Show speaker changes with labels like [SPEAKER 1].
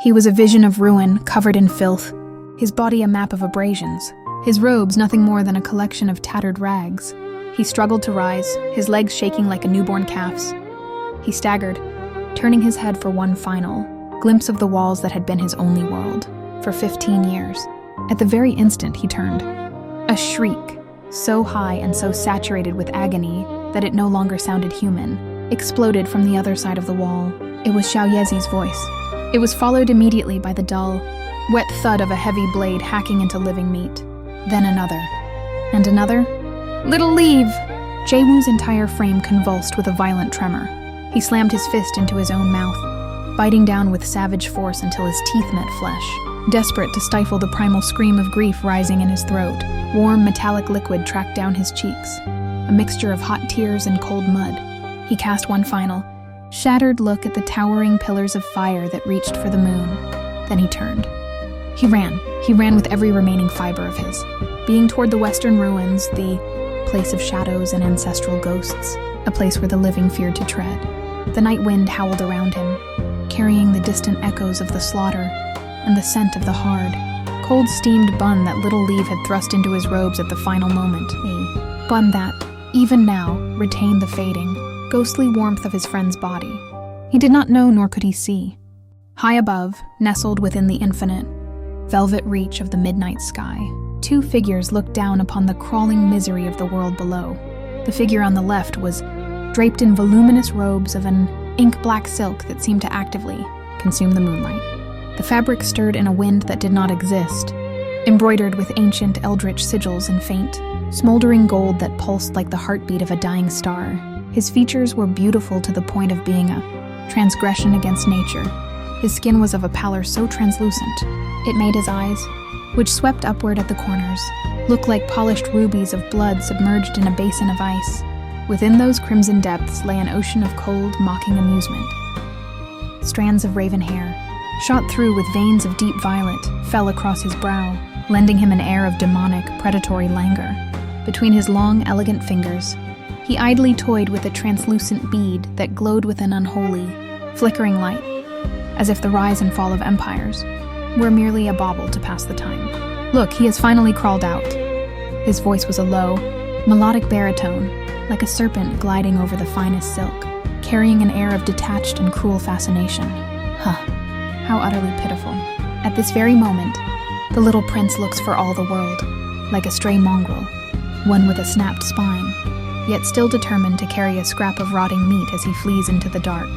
[SPEAKER 1] He was a vision of ruin, covered in filth, his body a map of abrasions, his robes nothing more than a collection of tattered rags. He struggled to rise, his legs shaking like a newborn calf's. He staggered, turning his head for one final glimpse of the walls that had been his only world for 15 years. At the very instant he turned, a shriek, so high and so saturated with agony that it no longer sounded human, exploded from the other side of the wall. It was Xiao Yezi's voice. It was followed immediately by the dull, wet thud of a heavy blade hacking into living meat. Then another. And another. Little leave! Jaewoo's entire frame convulsed with a violent tremor. He slammed his fist into his own mouth, biting down with savage force until his teeth met flesh, desperate to stifle the primal scream of grief rising in his throat. Warm, metallic liquid tracked down his cheeks, a mixture of hot tears and cold mud. He cast one final, shattered look at the towering pillars of fire that reached for the moon. Then he turned. He ran with every remaining fiber of his, being toward the western ruins, the place of shadows and ancestral ghosts, a place where the living feared to tread. The night wind howled around him, carrying the distant echoes of the slaughter and the scent of the hard, cold steamed bun that little Leave had thrust into his robes at the final moment, a bun that, even now, retained the fading, ghostly warmth of his friend's body. He did not know nor could he see. High above, nestled within the infinite, velvet reach of the midnight sky, two figures looked down upon the crawling misery of the world below. The figure on the left was draped in voluminous robes of an ink-black silk that seemed to actively consume the moonlight. The fabric stirred in a wind that did not exist, embroidered with ancient eldritch sigils in faint, smoldering gold that pulsed like the heartbeat of a dying star. His features were beautiful to the point of being a transgression against nature. His skin was of a pallor so translucent, it made his eyes, which swept upward at the corners, look like polished rubies of blood submerged in a basin of ice. Within those crimson depths lay an ocean of cold, mocking amusement. Strands of raven hair, shot through with veins of deep violet, fell across his brow, lending him an air of demonic, predatory languor. Between his long, elegant fingers, he idly toyed with a translucent bead that glowed with an unholy, flickering light, as if the rise and fall of empires were merely a bauble to pass the time. Look, he has finally crawled out. His voice was a low, melodic baritone, like a serpent gliding over the finest silk, carrying an air of detached and cruel fascination. How utterly pitiful. At this very moment, the little prince looks for all the world, like a stray mongrel, one with a snapped spine, yet still determined to carry a scrap of rotting meat as he flees into the dark.